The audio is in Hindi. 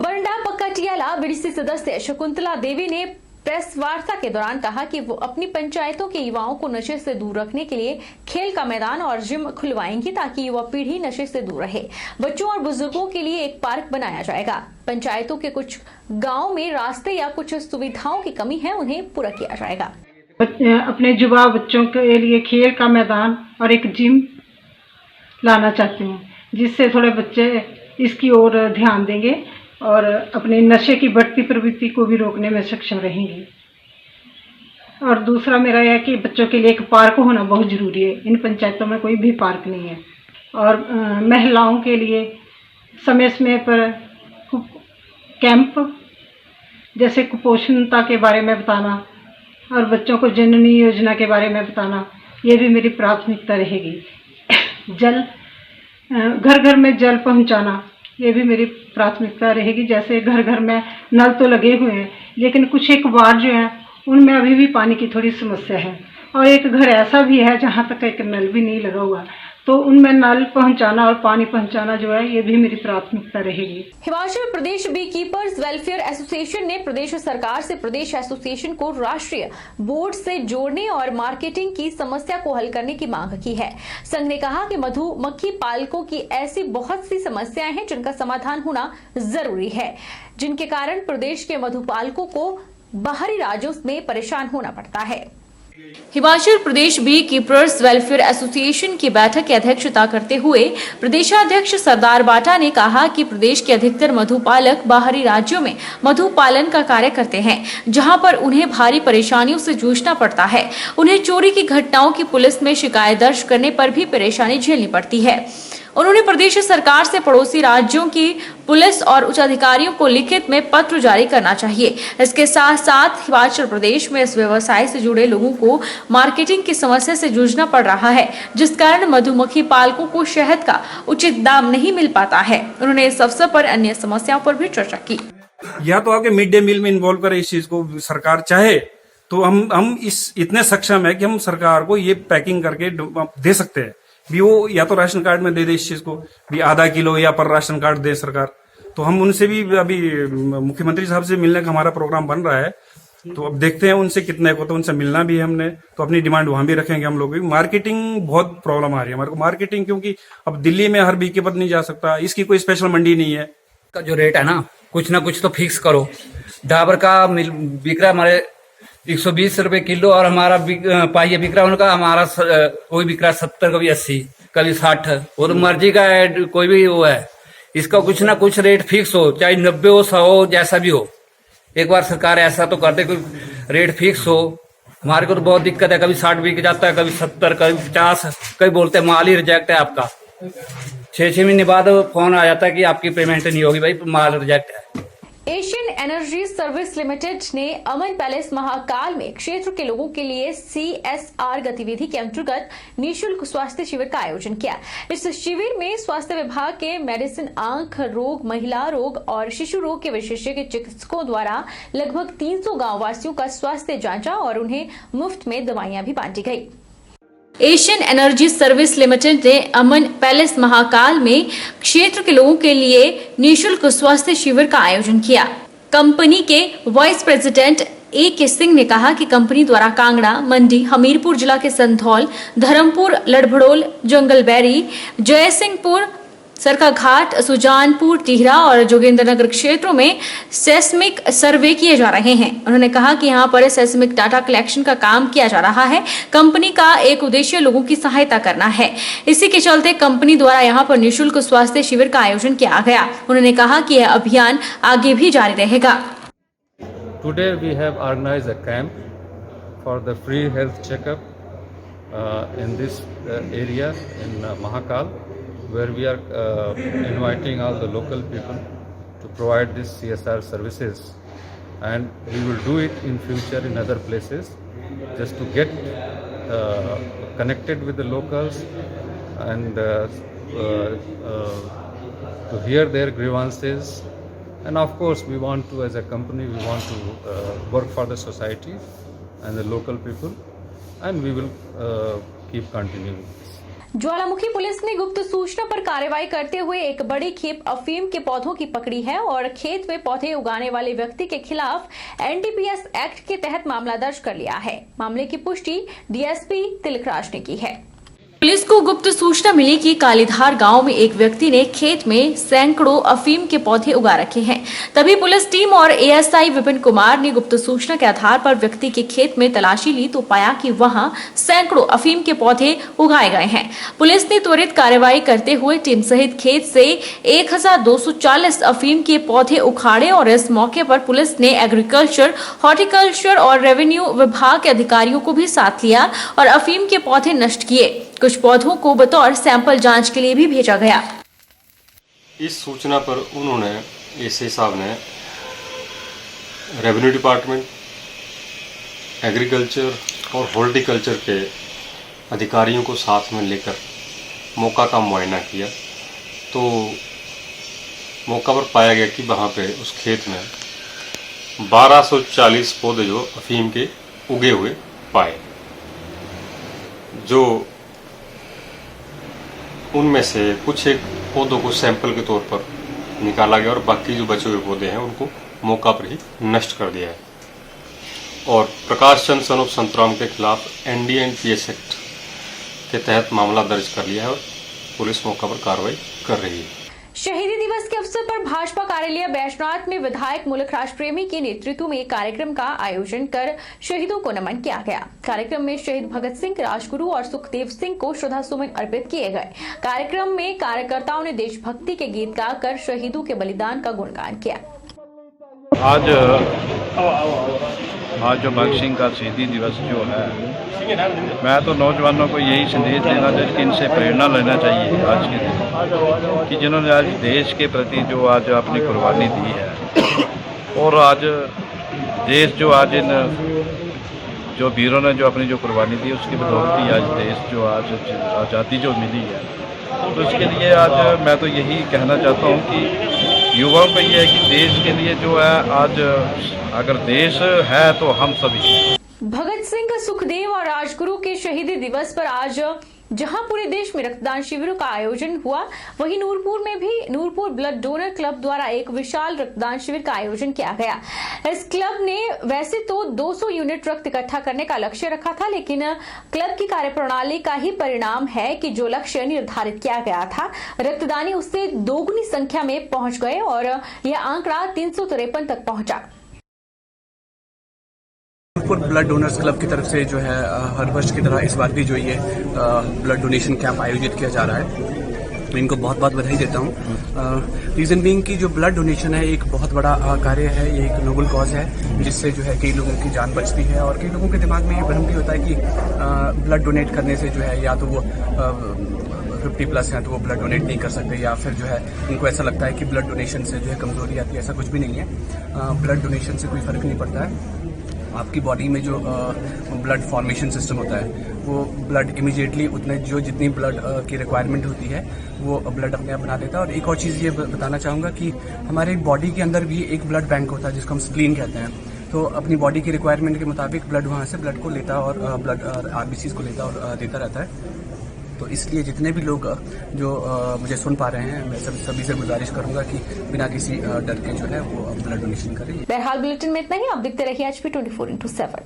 बरंडा पक्काटियाला बीडीसी सदस्य शकुंतला देवी ने प्रेस वार्ता के दौरान कहा कि वो अपनी पंचायतों के युवाओं को नशे से दूर रखने के लिए खेल का मैदान और जिम खुलवाएंगी ताकि युवा पीढ़ी नशे से दूर रहे। बच्चों और बुजुर्गों के लिए एक पार्क बनाया जाएगा। पंचायतों के कुछ गांव में रास्ते या कुछ सुविधाओं की कमी है, उन्हें पूरा किया जाएगा। अपने युवा बच्चों के लिए खेल का मैदान और एक जिम लाना चाहते हैं, जिससे थोड़े बच्चे इसकी ओर ध्यान देंगे और अपने नशे की बढ़ती प्रवृत्ति को भी रोकने में सक्षम रहेंगे। और दूसरा मेरा यह है कि बच्चों के लिए एक पार्क होना बहुत ज़रूरी है। इन पंचायतों में कोई भी पार्क नहीं है। और महिलाओं के लिए समय समय पर कैंप जैसे कुपोषणता के बारे में बताना और बच्चों को जननी योजना के बारे में बताना, ये भी मेरी प्राथमिकता रहेगी। जल घर घर में जल पहुंचाना, ये भी मेरी प्राथमिकता रहेगी। जैसे घर घर में नल तो लगे हुए हैं, लेकिन कुछ एक वार्ड जो हैं उनमें अभी भी पानी की थोड़ी समस्या है और एक घर ऐसा भी है जहाँ तक एक नल भी नहीं लगा हुआ, तो उनमें नल पहुंचाना और पानी पहुंचाना जो है ये भी मेरी प्राथमिकता रहेगी। Himachal Pradesh B keepers welfare association ने प्रदेश सरकार से प्रदेश एसोसिएशन को राष्ट्रीय बोर्ड से जोड़ने और मार्केटिंग की समस्या को हल करने की मांग की है। संघ ने कहा कि मधुमक्खी पालकों की ऐसी बहुत सी समस्याएं हैं जिनका समाधान होना जरूरी है, जिनके कारण प्रदेश के मधुपालकों को बाहरी राज्यों में परेशान होना पड़ता है। Himachal Pradesh B keepers welfare association की बैठक की अध्यक्षता करते हुए प्रदेशाध्यक्ष सरदार बाटा ने कहा कि प्रदेश के अधिकतर मधुपालक बाहरी राज्यों में मधु पालन का कार्य करते हैं, जहां पर उन्हें भारी परेशानियों से जूझना पड़ता है। उन्हें चोरी की घटनाओं की पुलिस में शिकायत दर्ज करने पर भी परेशानी झेलनी पड़ती है। उन्होंने प्रदेश सरकार से पड़ोसी राज्यों की पुलिस और उच्च अधिकारियों को लिखित में पत्र जारी करना चाहिए। इसके साथ साथ हिमाचल प्रदेश में इस व्यवसाय से जुड़े लोगों को मार्केटिंग की समस्या से जूझना पड़ रहा है, जिस कारण मधुमक्खी पालकों को शहद का उचित दाम नहीं मिल पाता है। उन्होंने इस अवसर पर अन्य समस्याओं पर भी चर्चा की। या तो आपके मिड डे मील में इन्वॉल्व करें इस चीज को, सरकार चाहे तो हम इस इतने सक्षम है कि हम सरकार को ये पैकिंग करके दे सकते हैं भी। वो या तो राशन कार्ड में दे इस चीज को भी, आधा किलो या पर राशन कार्ड दे सरकार। तो हम उनसे भी अभी मुख्यमंत्री साहब से मिलने का हमारा प्रोग्राम बन रहा है, तो अब देखते हैं उनसे कितने को, तो उनसे मिलना भी है हमने, तो अपनी डिमांड वहां भी रखेंगे हम लोग भी। मार्केटिंग बहुत प्रॉब्लम आ रही है हमारे को मार्केटिंग, क्योंकि अब दिल्ली में हर बीके पर नहीं जा सकता, इसकी कोई स्पेशल मंडी नहीं है। का जो रेट है ना कुछ तो फिक्स करो। डाबर का बिक रहा हमारे 120 रुपए किलो और हमारा पाइये बिक रहा, उनका हमारा कोई बिक रहा 70, कभी 80, कभी 60, और मर्जी का है, कोई भी वो है। इसका कुछ ना कुछ रेट फिक्स हो, चाहे 90 हो, 100 हो, जैसा भी हो। एक बार सरकार ऐसा तो कर दे, कोई रेट फिक्स हो। हमारे को तो बहुत दिक्कत है, कभी 60 बिक जाता है, कभी 70, कभी 50, कभी बोलते हैं माल ही रिजेक्ट है आपका। 6 महीने बाद फोन आ जाता है कि आपकी पेमेंट नहीं होगी, भाई माल रिजेक्ट है। एशियन एनर्जी सर्विस लिमिटेड ने अमन पैलेस महाकाल में क्षेत्र के लोगों के लिए CSR गतिविधि के अंतर्गत निःशुल्क स्वास्थ्य शिविर का आयोजन किया। इस शिविर में स्वास्थ्य विभाग के मेडिसिन, आंख रोग, महिला रोग और शिशु रोग के विशेषज्ञ चिकित्सकों द्वारा लगभग 300 गांव वासियों का स्वास्थ्य जांचा और उन्हें मुफ्त में दवाइयां भी बांटी गई। एशियन एनर्जी सर्विस लिमिटेड ने अमन पैलेस महाकाल में क्षेत्र के लोगों के लिए निःशुल्क स्वास्थ्य शिविर का आयोजन किया। कंपनी के वाइस प्रेसिडेंट A.K. सिंह ने कहा कि कंपनी द्वारा कांगड़ा, मंडी, हमीरपुर जिला के संधौल, धर्मपुर, लड़भड़ोल, जंगलबैरी, जयसिंहपुर, सरकाघाट, सुजानपुर, टिहरा और जोगिंद्रनगर क्षेत्रों में सेस्मिक सर्वे किए जा रहे हैं। उन्होंने कहा कि यहां पर सेस्मिक डाटा कलेक्शन का काम किया जा रहा है। कंपनी का एक उद्देश्य लोगों की सहायता करना है। इसी के चलते कंपनी द्वारा यहां पर निःशुल्क स्वास्थ्य शिविर का आयोजन किया गया। उन्होंने कहा कि यह अभियान आगे भी जारी रहेगा। Today we have organized a camp for the free health checkup in this area in Mahakal, where we are inviting all the local people to provide these CSR services, and we will do it in future in other places, just to get connected with the locals and to hear their grievances. And of course we want to, as a company, we want to work for the society and the local people, and we will keep continuing this. Jwalamukhi police ने गुप्त सूचना पर कार्रवाई करते हुए एक बड़ी खेप अफीम के पौधों की पकड़ी है और खेत में पौधे उगाने वाले व्यक्ति के खिलाफ एनडीपीएस एक्ट के तहत मामला दर्ज कर लिया है। मामले की पुष्टि डीएसपी तिलकराज ने की है। पुलिस को गुप्त सूचना मिली कि कालीधार गांव में एक व्यक्ति ने खेत में सैकड़ों अफीम के पौधे उगा रखे हैं। तभी पुलिस टीम और एएसआई विपिन कुमार ने गुप्त सूचना के आधार पर व्यक्ति के खेत में तलाशी ली तो पाया कि वहां सैकड़ों अफीम के पौधे उगाए गए हैं। पुलिस ने त्वरित कार्रवाई करते हुए टीम सहित खेत से 1240 अफीम के पौधे उखाड़े और इस मौके पर पुलिस ने एग्रीकल्चर, हॉर्टिकल्चर और रेवेन्यू विभाग के अधिकारियों को भी साथ लिया और अफीम के पौधे नष्ट किए। कुछ पौधों को बतौर सैंपल जांच के लिए भी भेजा गया। इस सूचना पर उन्होंने एसआई साहब ने रेवेन्यू डिपार्टमेंट, एग्रीकल्चर और हॉर्टिकल्चर के अधिकारियों को साथ में लेकर मौका का मुआयना किया तो मौका पर पाया गया कि वहाँ पे उस खेत में 1240 पौधे जो अफीम के उगे हुए पाए, जो उनमें से कुछ एक पौधों को सैंपल के तौर पर निकाला गया और बाकी जो बचे हुए पौधे हैं उनको मौका पर ही नष्ट कर दिया है और प्रकाश चंद सन ऑफ संतराम के खिलाफ एनडीपीएस एक्ट के तहत मामला दर्ज कर लिया है और पुलिस मौका पर कार्रवाई कर रही है। शहीदी दिवस के अवसर पर भाजपा कार्यालय बैजनाथ में विधायक मुल्क राज प्रेमी के नेतृत्व में एक कार्यक्रम का आयोजन कर शहीदों को नमन किया गया। कार्यक्रम में शहीद भगत सिंह, राजगुरु और सुखदेव सिंह को श्रद्धा सुमन अर्पित किए गए। कार्यक्रम में कार्यकर्ताओं ने देशभक्ति के गीत गाकर शहीदों के बलिदान का गुणगान किया। आज जो भगत सिंह का शहीदी दिवस जो है, मैं तो नौजवानों को यही संदेश देना चाहिए कि इनसे प्रेरणा लेना चाहिए आज के दिन, कि जिन्होंने आज देश के प्रति जो आज अपनी कुर्बानी दी है और आज देश जो आज इन जो वीरों ने जो अपनी जो कुर्बानी दी उसकी बदौलत ही आज देश जो आज आज़ादी जो मिली है, तो उसके लिए आज मैं तो यही कहना चाहता हूँ कि युवाओं को ये है कि देश के लिए जो है आज अगर देश है तो हम सभी। भगत सिंह, सुखदेव और राजगुरु के शहीदी दिवस पर आज जहां पूरे देश में रक्तदान शिविरों का आयोजन हुआ, वहीं नूरपुर में भी नूरपुर ब्लड डोनर क्लब द्वारा एक विशाल रक्तदान शिविर का आयोजन किया गया। इस क्लब ने वैसे तो 200 यूनिट रक्त इकट्ठा करने का लक्ष्य रखा था, लेकिन क्लब की कार्यप्रणाली का ही परिणाम है कि जो लक्ष्य निर्धारित किया गया था, रक्तदानी उससे दोगुनी संख्या में पहुंच गए और यह आंकड़ा 353 तक पहुंचा। ब्लड डोनर्स क्लब की तरफ से जो है हर वर्ष की तरह इस बार भी जो ये ब्लड डोनेशन कैंप आयोजित किया जा रहा है। मैं इनको बहुत बहुत बधाई देता हूँ। रीज़न बीइंग कि जो ब्लड डोनेशन है एक बहुत बड़ा कार्य है, ये एक नोबल कॉज है जिससे जो है कई लोगों की जान बचती है और कई लोगों के दिमाग में ये भ्रम भी होता है कि ब्लड डोनेट करने से जो है या तो वो 50+ हैं तो वो ब्लड डोनेट नहीं कर सकते, या फिर जो है उनको ऐसा लगता है कि ब्लड डोनेशन से जो है कमजोरी आती है। ऐसा कुछ भी नहीं है। ब्लड डोनेशन से कोई फर्क नहीं पड़ता है। आपकी बॉडी में जो ब्लड फॉर्मेशन सिस्टम होता है वो ब्लड इमीडिएटली उतने जो जितनी ब्लड की रिक्वायरमेंट होती है वो ब्लड अपने आप बना देता है। और एक और चीज़ ये बताना चाहूँगा कि हमारे बॉडी के अंदर भी एक ब्लड बैंक होता है जिसको हम स्प्लीन कहते हैं। तो अपनी बॉडी की रिक्वायरमेंट के मुताबिक ब्लड वहाँ से ब्लड को लेता और ब्लड आरबीसीज को लेता और देता रहता है। तो इसलिए जितने भी लोग जो मुझे सुन पा रहे हैं, मैं सभी से गुजारिश करूंगा कि बिना किसी डर के जो है वो ब्लड डोनेशन करें। बहरहाल बुलेटिन में इतना ही। आप देखते रहिए HP 24/7।